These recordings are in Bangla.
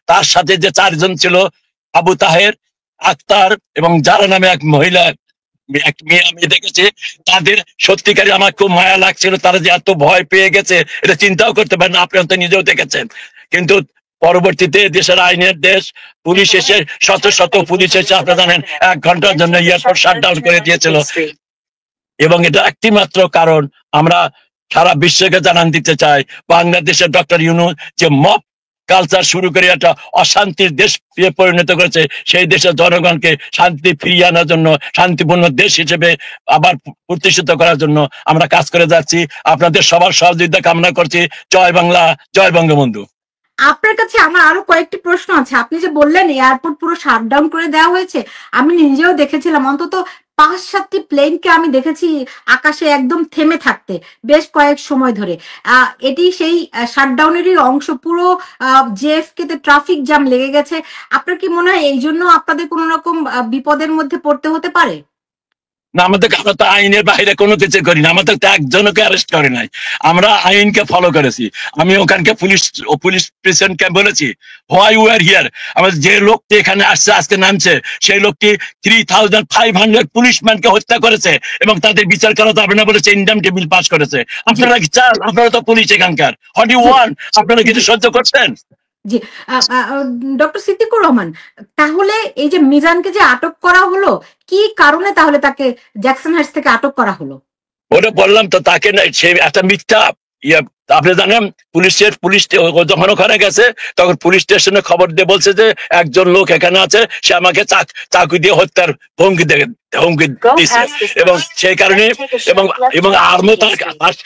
তার সাথে যে 4 জন ছিল, আবু তাহের, আক্তার এবং যারা নামে এক মহিলা, এক মেয়ে আমি দেখেছি, তাদের সত্যিকারই আমার খুব মায়া লাগছিল। তারা যে এত ভয় পেয়ে গেছে এটা চিন্তাও করতে পারেন, আপনি তো নিজেও দেখেছেন। কিন্তু পরবর্তীতে দেশের আইনের দেশ, পুলিশ এসে শত শত পুলিশ এসে আপনারা জানেন 1 ঘন্টার জন্য এয়ারপোর্ট শাটডাউন করে দিয়েছিল। এবং এটা একটি মাত্র কারণ, আমরা সারা বিশ্বকে জানান দিতে চাই, বাংলাদেশের ডক্টর ইউনূস যে মব কালচার শুরু করে একটা অশান্তির দেশ পরিণত করেছে, সেই দেশের জনগণকে শান্তি ফিরিয়ে আনার জন্য, শান্তিপূর্ণ দেশ হিসেবে আবার প্রতিষ্ঠিত করার জন্য আমরা কাজ করে যাচ্ছি। আপনাদের সবার সহযোগিতা কামনা করছি। জয় বাংলা, জয় বঙ্গবন্ধু। আপনার কাছে আমার আরো কয়েকটি প্রশ্ন আছে। আপনি যে বললেন এয়ারপোর্ট পুরো শাটডাউন করে দেওয়া হয়েছে, আমি নিজেও দেখেছিলাম অন্তত 5-7টি প্লেনকে আমি দেখেছি আকাশে একদম থেমে থাকতে বেশ কয়েক সময় ধরে। এটি সেই শাটডাউনেরই অংশ। পুরো জেএফকে তে ট্রাফিক জ্যাম লেগে গেছে। আপনার কি মনে হয় এই জন্য আপনাদের কোনো রকম বিপদের মধ্যে পড়তে হতে পারে? না, আমরা তো আইনের বাইরে কোনো কিছু করি না, আমাদের তো একজনকে অ্যারেস্ট করে নাই, আমরা আইনকে ফলো করেছি। আমি ওখানকে পুলিশ প্রেসিডেন্টকে বলেছি, হোয়াই ইউ আর হিয়ার, আমাদের যে লোকটি এখানে আসছে, আজকে নামছে, সেই লোকটি 3500 পুলিশম্যানকে হত্যা করেছে এবং তাদের বিচার করা যাবে না বলেছে, ইন্ডামটি বিল পাস করেছে। আপনারা কি চান? আপনারা তো পুলিশ এখানকার, হোয়াট ইউ ওয়ান্ট? আপনারা কিছু সহ্য করছেন? জি, ডক্টর সিদ্দিকুর রহমান, তাহলে এই যে মিজানকে যে আটক করা হলো, কি কারণে তাহলে তাকে জ্যাকসন হাইটস থেকে আটক করা হলো? ওটা বললাম তো, তাকে সে একটা মিথ্যা আপনি জানেন, পুলিশ যখন ওখানে গেছে তখন পুলিশ স্টেশনে খবর দিয়ে বলছে যে একজন লোক এখানে আছে, সে আমাকে চাকু দিয়ে হত্যার হুমকি দিচ্ছে, এবং সেই কারণে এবং আর্মও তার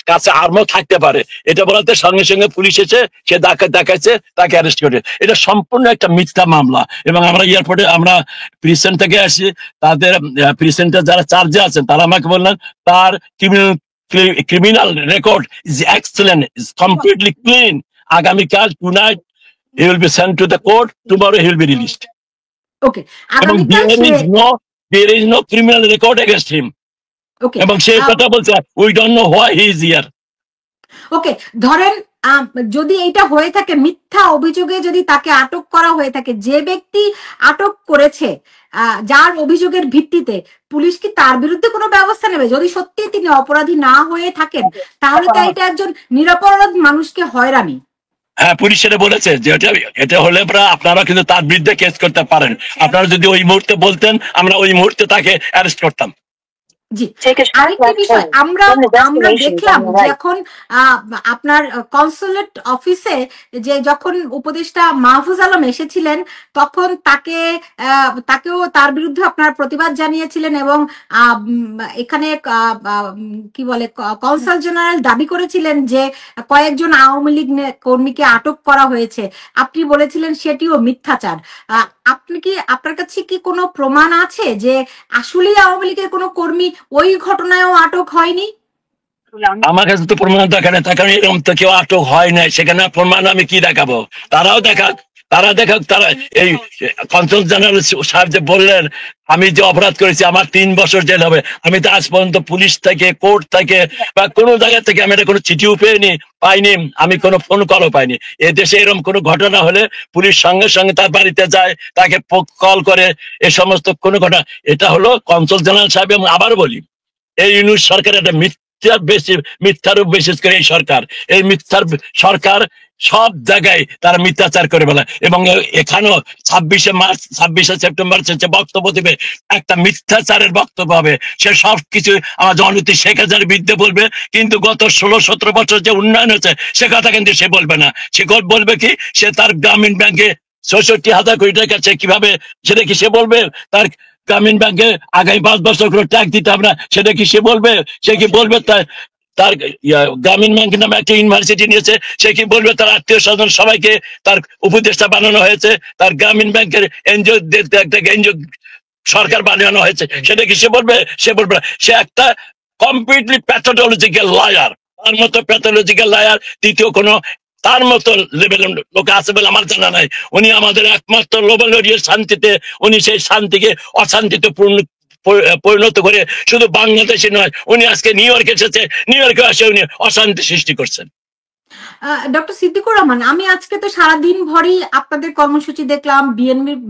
কাছে আর্মও থাকতে পারে, এটা বলাতে সঙ্গে সঙ্গে পুলিশ এসে সে দেখাচ্ছে, তাকে অ্যারেস্ট করে। এটা সম্পূর্ণ একটা মিথ্যা মামলা। এবং আমরা এয়ারপোর্টে, আমরা প্রিসেন্ট থেকে আসি, তাদের প্রিসেন্টের যারা চার্জে আছেন তারা আমাকে বললেন তার criminal record is excellent, is completely clean. Agamikal tonight he will be sent to the court, tomorrow he will be released. Okay, there is no criminal record against him. Okay, এবং সে কথা বলছে, we don't know why he is here. ওকে, ধরেন যদি এটা হয়ে থাকে, মিথ্যা অভিযোগে যদি তাকে আটক করা হয়ে থাকে, যে ব্যক্তি আটক করেছে যার অভিযোগের ভিত্তিতে, পুলিশ কি তার বিরুদ্ধে কোনো ব্যবস্থা নেবে? যদি সত্যি তিনি অপরাধী না হয়ে থাকেন, তাহলে তো এটা একজন নিরপরাধ মানুষকে হয়রানি। হ্যাঁ, পুলিশ সেটা বলেছে যে এটা হলে আপনারা কিন্তু তার বিরুদ্ধে কেস করতে পারেন। আপনারা যদি ওই মুহূর্তে বলতেন, আমরা ওই মুহূর্তে তাকে অ্যারেস্ট করতাম। জি, আরেকটি বিষয়, আমরা দেখলাম যখন আপনার কনসুলেট অফিসে যে যখন উপদেষ্টা মাহফুজ আলম এসেছিলেন, তখন তাকেও তার বিরুদ্ধে আপনার প্রতিবাদ জানিয়েছিলেন এবং এখানে কি বলে কনসাল জেনারেল দাবি করেছিলেন যে কয়েকজন আওয়ামী লীগ কর্মীকে আটক করা হয়েছে। আপনি বলেছিলেন সেটিও মিথ্যাচার। আপনার কাছে কি কোনো প্রমাণ আছে যে আসলে আওয়ামী লীগের কোনো কর্মী ওই ঘটনায়ও আটক হয়নি? আমার কাছে তো প্রমাণ দেখা নেই, তার কারণ এরকম তো কেউ আটক হয় নাই, সেখানে প্রমাণ আমি কি দেখাবো? তারা দেখাক। তারা এই কনসাল জেনারেল সাহেব যে বললেন আমি যে অপরাধ করেছি আমার 3 বছর জেল হবে, আমি তো আজ পর্যন্ত পুলিশ থেকে, কোর্ট থেকে বা কোনো জায়গা থেকে আমি এটা কোনো চিঠিও পাইনি, আমি কোনো ফোন কলও পাইনি। এদেশে এরকম কোনো ঘটনা হলে পুলিশ সঙ্গে সঙ্গে তার বাড়িতে যায়, তাকে কল করে, এ সমস্ত কোনো ঘটনা। এটা হলো কনসাল জেনারেল সাহেব। এবং আবার বলি, এই ইউনূস সরকার একটা মিথ্যার বিশেষ করে এই সরকার, এই মিথ্যার সরকার সব জায়গায় তারা মিথ্যাচার করে বলে। এবং এখানেও 26শে সেপ্টেম্বর সে বক্তব্য দেবে, একটা মিথ্যাচারের বক্তব্য হবে। সে সবকিছু আমার জননেত্রী শেখ হাসিনার বিরুদ্ধে বলবে, কিন্তু গত 16-17 বছর যে উন্নয়ন হয়েছে সে কথা কিন্তু সে বলবে না। সে বলবে কি, সে তার গ্রামীণ ব্যাংকে 66,000 কোটি টাকা সে কিভাবে, সেটা কি সে বলবে? তার গ্রামীণ ব্যাংকে আগামী 5 বছর করে ট্যাক্স দিতে হবে না, সেটা কি সে বলবে? সে কি বলবে তার গ্রামীণ ব্যাংক নামে একটা ইউনিভার্সিটি নিয়েছে, সে কি বলবে তার আত্মীয় স্বজন সবাইকে তার উপদেষ্টা বানানো হয়েছে, তার গ্রামীণ ব্যাংকের এনজিও সরকার বানানো হয়েছে, সেটা কি সে বলবে? সে বলবে না। সে একটা কমপ্লিটলি প্যাথোলজিক্যাল লায়ার। তার মতো প্যাথোলজিক্যাল লায়ার দ্বিতীয় কোনো তার মতো লেভেলের লোক আছে বলে আমার জানা নাই। উনি আমাদের একমাত্র লোভনীয় শান্তিতে, উনি সেই শান্তিকে অশান্তিতে পরিণত করে শুধু বাংলাদেশে নয়, উনি আজকে নিউ ইয়র্কে এসেছে, নিউ ইয়র্কে এসে উনি অশান্তি সৃষ্টি করছেন। ডক্টর সিদ্দিকুর রহমান, আমি আজকে তো সারাদিন ভরই আপনাদের কর্মসূচি দেখলাম,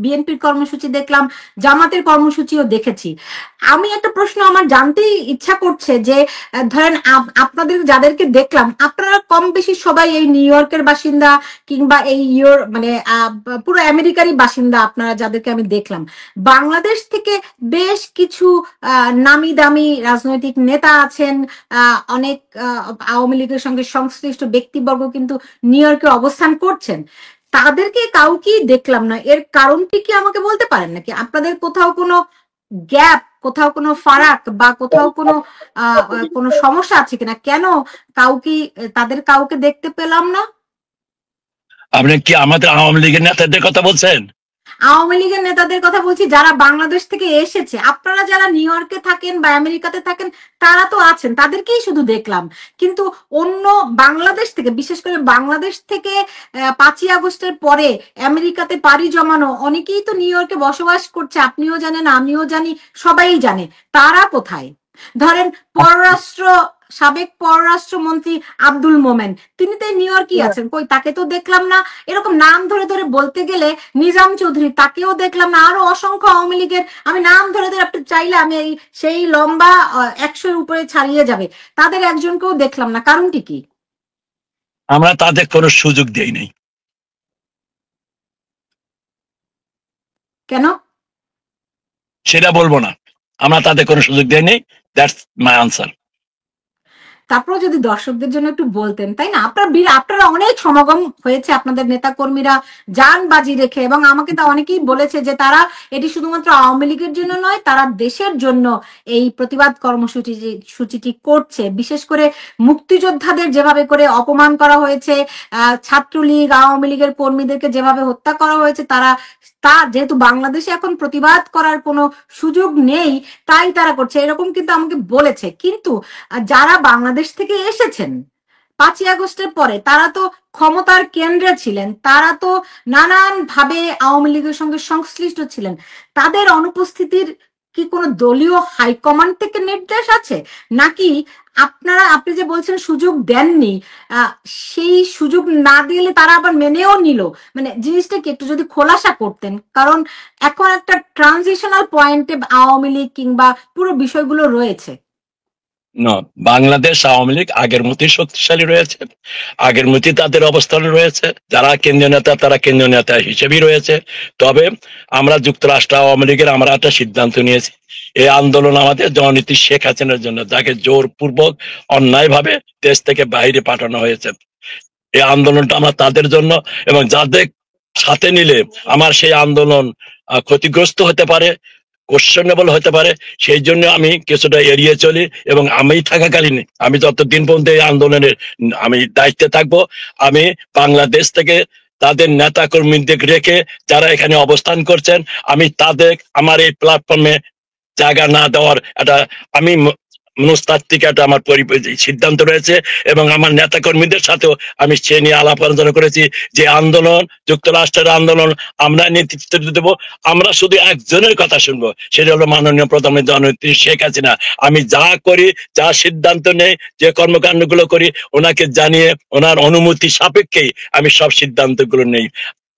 বিএনপির কর্মসূচি দেখলাম, জামাতের কর্মসূচিও দেখেছি। আমি একটা প্রশ্ন আমার জানতেই ইচ্ছা করছে যে ধরেন আপনাদের যাদেরকে দেখলাম, আপনারা কম বেশি সবাই এই নিউ ইয়র্কের বাসিন্দা কিংবা এই মানে পুরো আমেরিকারই বাসিন্দা। আপনারা যাদেরকে আমি দেখলাম, বাংলাদেশ থেকে বেশ কিছু নামি দামি রাজনৈতিক নেতা আছেন, অনেক আওয়ামী লীগের সঙ্গে সংশ্লিষ্ট ব্যক্তিবর্গ কিন্তু নিউ ইয়র্কে অবস্থান করছেন। তাদেরকে কাউকেই দেখলাম না। এর কারণটি কি আমাকে বলতে পারেন নাকি? আপনাদের কোথাও কোনো গ্যাপ, কোথাও কোনো ফারাক বা কোথাও কোনো সমস্যা আছে কিনা? কেন তাদের কাউকে দেখতে পেলাম না? আপনি কি আমাদের আওয়ামী লীগের নেতাদের কথা বলছেন? আওয়ামী লীগের নেতাদের কথা বলছি, যারা বাংলাদেশ থেকে এসেছে। আপনারা যারা নিউ ইয়র্কে থাকেন বা আমেরিকাতে থাকেন তারা তো আছেন, তাদেরকেই শুধু দেখলাম। কিন্তু অন্য বাংলাদেশ থেকে, বিশেষ করে বাংলাদেশ থেকে 5ই আগস্টের পরে আমেরিকাতে পাড়ি জমানো অনেকেই তো নিউ ইয়র্কে বসবাস করছে। আপনিও জানেন, আমিও জানি, সবাই জানে। তারা কোথায়? ধরেন সাবেক পররাষ্ট্রমন্ত্রী আব্দুল মোমেন, তিনি তো নিউ ইয়র্কই আছেন, কই তাকে তো দেখলাম না। এরকম নাম ধরে ধরে বলতে গেলে নিজাম চৌধুরী, তাকেও দেখলাম না। আরো অসংখ্য আওয়ামী লীগের আমি নাম ধরে ধরে আপনি চাইলে আমি সেই লম্বা 100-এর উপরে ছাড়িয়ে যাবে, তাদের একজনকেও দেখলাম না। কারণটি কি? আমরা তাদের কোনো সুযোগ দেই নাই। কেন? সেটা বলবো না। আমরা তাদের কোনো সুযোগ দেই নাই। That's my answer. তারপরে যদি দর্শকদের জন্য একটু বলতেন, তাই না? আপনারা অনেক সমাগম হয়েছে, আপনাদের নেতা কর্মীরা জান বাজি রেখে, এবং আমাকে তো অনেকেই বলেছে যে তারা এটি শুধুমাত্র আওয়ামী লীগের জন্য নয়, তারা দেশের জন্য এই প্রতিবাদ কর্মসূচিটি করছে। বিশেষ করে মুক্তিযোদ্ধাদের যেভাবে করে অপমান করা হয়েছে, ছাত্রলীগ আওয়ামী লীগের কর্মীদেরকে যেভাবে হত্যা করা হয়েছে, যেহেতু বাংলাদেশে এখন প্রতিবাদ করার কোনো সুযোগ নেই, তাই তারা করছে, এরকম কিন্তু আমাকে বলেছে। কিন্তু যারা বাংলাদেশ থেকে এসেছেন 5ই আগস্টের পরে, তারা তো ক্ষমতার কেন্দ্রে ছিলেন, তারা তো নানান ভাবে আওয়ামী লীগের সঙ্গে সংশ্লিষ্ট ছিলেন। তাদের অনুপস্থিতির কি কোনো দলীয় হাইকমান্ড থেকে নির্দেশ আছে, নাকি আপনি যে বলছেন সুযোগ দেননি, সেই সুযোগ না দিলে তারা আবার মেনেও নিল? মানে জিনিসটা কি একটু যদি খোলাসা করতেন, কারণ এখন একটা ট্রানজিশনাল পয়েন্টে আওয়ামী লীগ কিংবা পুরো বিষয়গুলো রয়েছে। বাংলাদেশ আওয়ামী লীগ আগের মতোই শক্তিশালী রয়েছে, আগের মতোই তাদের অবস্থান রয়েছে। যারা কেন্দ্রীয় নেতা তারা কেন্দ্রীয় নেতা হিসেবেই রয়েছে। তবে আমরা যুক্তরাষ্ট্র আওয়ামী লীগের আমরা একটা সিদ্ধান্ত নিয়েছি, এই আন্দোলন আমাদের জননীতি শেখ হাসিনার জন্য, যাকে জোরপূর্বক অন্যায়ভাবে দেশ থেকে বাইরে পাঠানো হয়েছে। এই আন্দোলনটা আমার তাদের জন্য, এবং যাদের সাথে নিলে আমার সেই আন্দোলন ক্ষতিগ্রস্ত হতে পারে, কোশ্চেনেবল হতে পারে, সেই জন্য আমি কিছুটা এড়িয়ে চলি। এবং আমি থাকাকালীন, আমি যতদিন পর্যন্ত এই আন্দোলনের আমি দায়িত্বে থাকবো, আমি বাংলাদেশ থেকে তাদের নেতা কর্মীদের রেখে যারা এখানে অবস্থান করছেন, আমি তাদের আমার এই প্ল্যাটফর্মে জায়গা না দেওয়ার একটা আমি মনস্তাত্ত্বিক একটা আমার সিদ্ধান্ত রয়েছে। এবং আমার নেতা কর্মীদের সাথেও আমি সে নিয়ে আলাপ আলোচনা করেছি যে আন্দোলন, যুক্তরাষ্ট্রের আন্দোলন আমরা নেতৃত্ব দেবো। আমরা শুধু একজনের কথা শুনবো, সেটা হলো মাননীয় প্রধানমন্ত্রী জননেত্রী শেখ হাসিনা। আমি যা করি, যা সিদ্ধান্ত নেই, যে কর্মকাণ্ডগুলো করি, ওনাকে জানিয়ে ওনার অনুমতি সাপেক্ষেই আমি সব সিদ্ধান্তগুলো নেই।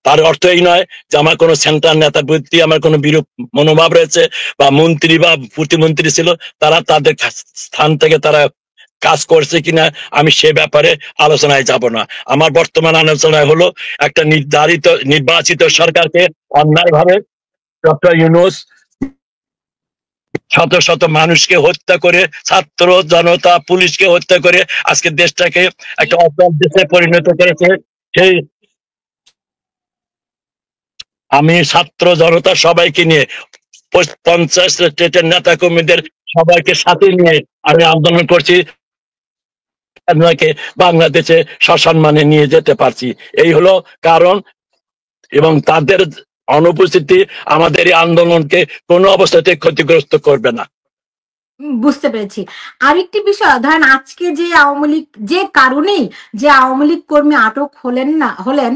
তার অর্থ এই নয় যে আমার কোনো সেন্ট্রাল নেতার প্রতি আমার কোনো বিরূপ মনোভাব রয়েছে, বা মন্ত্রী বা প্রতিমন্ত্রী ছিল তারা তাদের স্থান থেকে তারা কাজ করছে কিনা আমি সে ব্যাপারে আলোচনায় যাব না। আমার বর্তমান আলোচনায় হলো একটা নির্বাচিত সরকারকে অন্যায়ভাবে ডক্টর ইউনূস শত শত মানুষকে হত্যা করে, ছাত্র জনতা পুলিশকে হত্যা করে আজকে দেশটাকে একটা অপরাধ দেশে পরিণত করেছে। সেই আমি ছাত্র জনতা সবাইকে নিয়ে 50 স্টেটের নেতা কর্মীদের সবাইকে সাথে নিয়ে আমি আন্দোলন করছি, বাংলাদেশে সসম্মানে নিয়ে যেতে পারছি। এই হলো কারণ। এবং তাদের অনুপস্থিতি আমাদের এই আন্দোলনকে কোনো অবস্থাতে ক্ষতিগ্রস্ত করবে না। বুঝতে পেরেছি। আরেকটি বিষয়, ধরেন আজকে যে আওয়ামী লীগ, যে কারণেই যে আওয়ামী লীগ কর্মী আটক হলেন,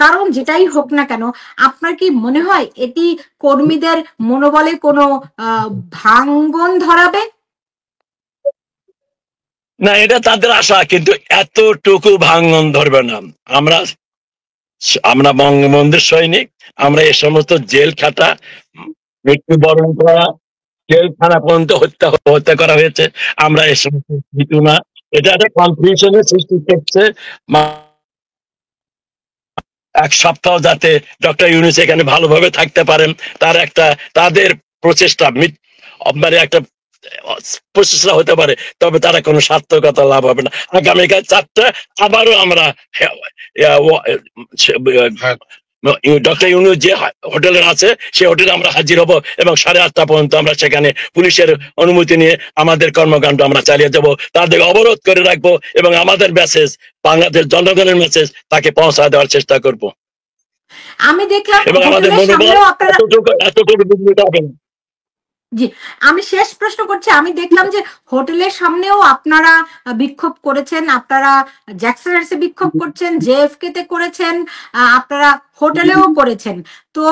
কারণ যেটাই হোক না কেন, আপনার কি মনে হয় এটি কর্মীদের মনোবলে কোনো ভাঙ্গন ধরাবে? না, এটা তাদের আশা, কিন্তু এতটুকু ভাঙন ধরবে না। আমরা আমরা বঙ্গবন্ধুর সৈনিক, আমরা এ সমস্ত জেল খাটা, মৃত্যুবরণ করা, জেলখানা পর্যন্ত হত্যা করা হয়েছে, আমরা এ সমস্ত ভীতু না। এটা একটা কনফিউশনের সৃষ্টি করছে। এক সপ্তাহ যাতে ডক্টর ইউনূস এখানে ভালোভাবে থাকতে পারেন, তার একটা তাদের প্রচেষ্টা, মানে একটা প্রচেষ্টা হতে পারে, তবে তারা কোনো সার্থকতা লাভ হবে না। আগামীকাল 4টা আবারও আমরা ডক্টর ইউনূস যে হোটেলে আছে সেই হোটেলে আমরা হাজির হব, এবং 8:30 পর্যন্ত আমরা সেখানে পুলিশের অনুমতি নিয়ে আমাদের কর্মকাণ্ড আমরা চালিয়ে যাব। তাদের অবরোধ করে রাখবো এবং আমাদের মেসেজ, বাংলাদেশ জনগণের মেসেজ তাকে পৌঁছা দেওয়ার চেষ্টা করব। আমি দেখলাম এবং আমাদের মনোবল এতটুকু বিঘ্নিত হবে না। জি, আমি শেষ প্রশ্ন করছি। আমি দেখলাম যে হোটেলের সামনেও আপনারা বিক্ষোভ করেছেন, আপনারা জ্যাকসনার্সে বিক্ষোভ করছেন, জেএফকে তে করেছেন, আপনারা হোটেলেও করেছেন। তো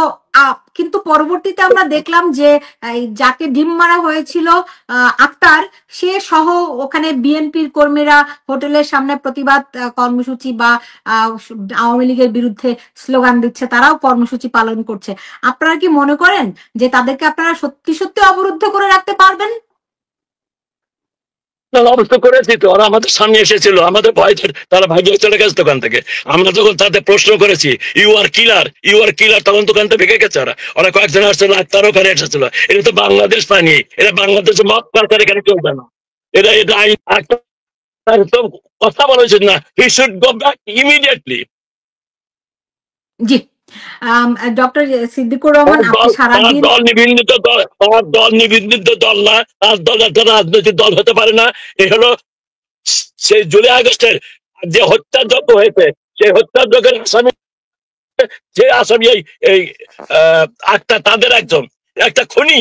কিন্তু পরবর্তীতে আমরা দেখলাম যে যাকে ডিম মারা হয়েছিল আক্তার, সে সহ ওখানে বিএনপির কর্মীরা হোটেলের সামনে প্রতিবাদ কর্মসূচি বা আওয়ামী লীগের বিরুদ্ধে স্লোগান দিচ্ছে, তারাও কর্মসূচি পালন করছে। আপনারা কি মনে করেন যে তাদেরকে আপনারা সত্যি সত্যি অবরুদ্ধ করে রাখতে পারবেন? অবস্থ করেছি তো, ওরা আমাদের সামনে এসেছিল, আমাদের ভয়দের তারা ভাগিয়ে চলে গেছে দোকান থেকে। আমরা যখন তাদের প্রশ্ন করেছি ইউ আর কিলার, তখন দোকান থেকে ভেঙে গেছে। ওরা কয়েকজন আসছিল, তার ওখানে এসেছিল। এটা তো বাংলাদেশ পানি, এটা বাংলাদেশে মত সরকার এখানে চলবে না। এটা আইন তো কথা বলা উচিত না। He should go back immediately. জি, ডক্টর সিদ্দিকুর রহমান, আপনি সারাদিন দল নিবন্ধিত দল, দল নিবন্ধিত দল না, তার দল একটা রাজনৈতিক দল হতে পারে না। এ হলো সেই জুলাই আগস্টের যে হত্যাযজ্ঞ হয়েছে, সেই হত্যাযজ্ঞের আসামি, যে আসামি এই আক্তার, তাদের একজন, একটা খুনি।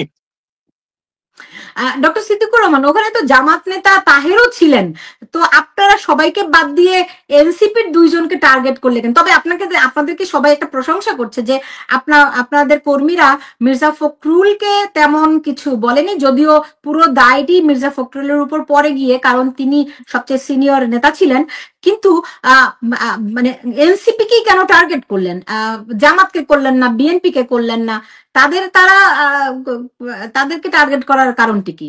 ডক্টর সিদ্দিকুর রহমান, ওখানে তো জামাত নেতা তাহেরও ছিলেন, তো আপনারা সবাইকে বাদ দিয়ে এনসিপির 2 জনকে টার্গেট করলেন। তবে আপনাদেরকে সবাই একটা প্রশংসা করছে যে আপনাদের কর্মীরা মির্জা ফখরুলকে তেমন কিছু বলেনি, যদিও পুরো দায়টি মির্জা ফখরুলের উপর পড়ে গিয়ে, কারণ তিনি সবচেয়ে সিনিয়র নেতা ছিলেন। কিন্তু মানে এনসিপি কি কেন টার্গেট করলেন? জামাতকে করলেন না, বিএনপি কে করলেন না? তাদেরকে টার্গেট করার কারণটি কি?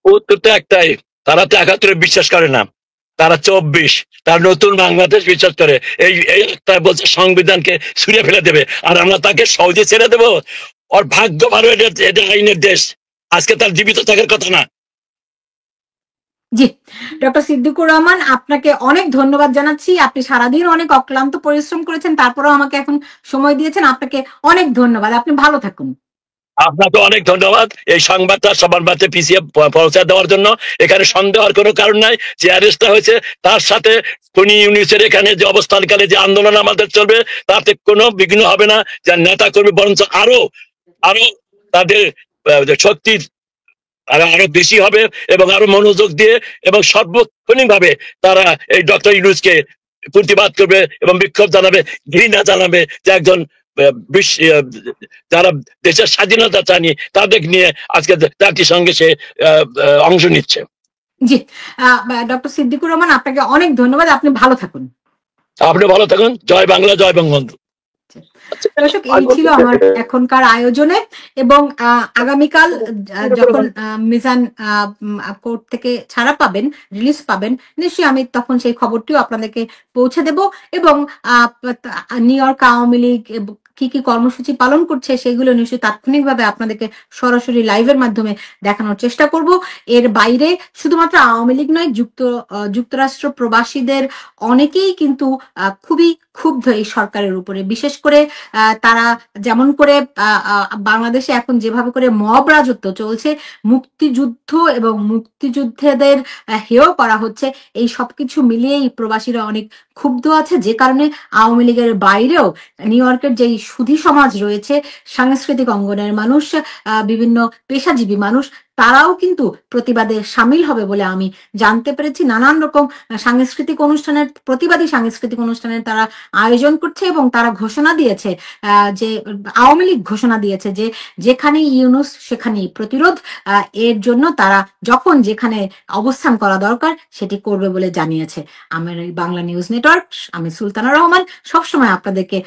উত্তর তো একটাই, তারা তো 71 বিশ্বাস করে না, তারা 24, তার নতুন বাংলাদেশ বিশ্বাস করে। এই একটা বলছে সংবিধানকে ছুঁড়ে ফেলে দেবে, আর আমরা তাকে সহজে ছেড়ে দেবো? ওর ভাগ্য ভালো, এটা আইনের দেশ, আজকে তার জীবিত থাকার কথা না। জি, ডক্টর সিদ্দিকুর রহমান, আপনাকে অনেক ধন্যবাদ জানাচ্ছি। আপনি সারাদিন অনেক অক্লান্ত পরিশ্রম করেছেন, তারপরেও আমাকে এখন সময় দিয়েছেন। আপনাকে অনেক ধন্যবাদ। আপনি ভালো থাকুন। আপনাকে অনেক ধন্যবাদ এই সংবাদটা সবার মাঝে পিছিয়ে পৌঁছে দেওয়ার জন্য। এখানে সন্দেহ হওয়ার কোনো কারণ নাই যে অ্যারেস্টটা হয়েছে, তার সাথে খুনি ইউনূসের এখানে যে অবস্থানকালে যে আন্দোলন আমাদের চলবে, তাতে কোনো বিঘ্ন হবে না। যার নেতা কর্মী বরঞ্চ আরো তাদের শক্তি আরো বেশি হবে, এবং আরো মনোযোগ দিয়ে এবং সার্বক্ষণিক ভাবে তারা এই ডক্টর ইউনূসকে প্রতিবাদ করবে এবং বিক্ষোভ জানাবে, ঘৃণা জানাবে যে একজন যারা দেশের স্বাধীনতা চানি তাদের নিয়ে আজকে জাতিসংঘে সে অংশ নিচ্ছে। জি, ডক্টর সিদ্দিকুর রহমান, আপনাকে অনেক ধন্যবাদ। আপনি ভালো থাকুন। আপনি ভালো থাকুন। জয় বাংলা, জয় বঙ্গবন্ধু। দর্শক, এই ছিল আমার এখনকার আয়োজনে, এবং আগামীকাল যখন মিজান কোর্ট থেকে ছাড়া পাবেন, রিলিজ পাবেন, নিশ্চয়ই আমি তখন সেই খবরটিও আপনাদেরকে পৌঁছে দেব, এবং নিউ ইয়র্ক আওয়ামী লীগ কি কি কর্মসূচি পালন করছে সেগুলো নিশ্চয়ই তাৎক্ষণিকভাবে আপনাদেরকে সরাসরি লাইভের মাধ্যমে দেখানোর চেষ্টা করব। এর বাইরে শুধুমাত্র আওয়ামী লীগ নয়, যুক্তরাষ্ট্র প্রবাসীদের অনেকেই কিন্তু খুবই ক্ষুব্ধ এই সরকারের উপরে। বিশেষ করে তারা যেমন করে বাংলাদেশে এখন যেভাবে করে মব রাজত্ব চলছে, মুক্তিযুদ্ধ এবং মুক্তিযুদ্ধেদের হেয় করা হচ্ছে, এই সবকিছু মিলিয়েই প্রবাসীরা অনেক ক্ষুব্ধ আছে। যে কারণে আওয়ামী লীগের বাইরেও নিউ ইয়র্কের যেই সুধী সমাজ রয়েছে, সাংস্কৃতিক অঙ্গনের মানুষ, বিভিন্ন পেশাজীবী মানুষ, তারাও কিন্তু প্রতিবাদে সামিল হবে বলে আমি জানতে পেরেছি। নানান রকম সাংস্কৃতিক অনুষ্ঠানের, প্রতিবাদী সাংস্কৃতিক অনুষ্ঠানের তারা আয়োজন করছে এবং তারা ঘোষণা দিয়েছে যে আওয়ামী লীগ ঘোষণা দিয়েছে যে যেখানেই ইউনূস সেখানেই প্রতিরোধ। এর জন্য তারা যখন যেখানে অবস্থান করা দরকার সেটি করবে বলে জানিয়েছে। আমার এই বাংলা নিউজ নেটওয়ার্ক, আমি সুলতানা রহমান, সবসময় আপনাদেরকে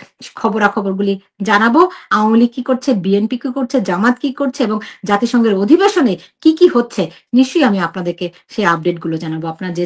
খবরাখবরগুলি জানাবো। আওয়ামী লীগ কি করছে, বিএনপি কি করছে, জামাত কি করছে এবং জাতিসংঘের অধিবেশনে কি কি হচ্ছে, নিশ্চয়ই আমি আপনাদেরকে সেই আপডেটগুলো জানাবো। আপনার যে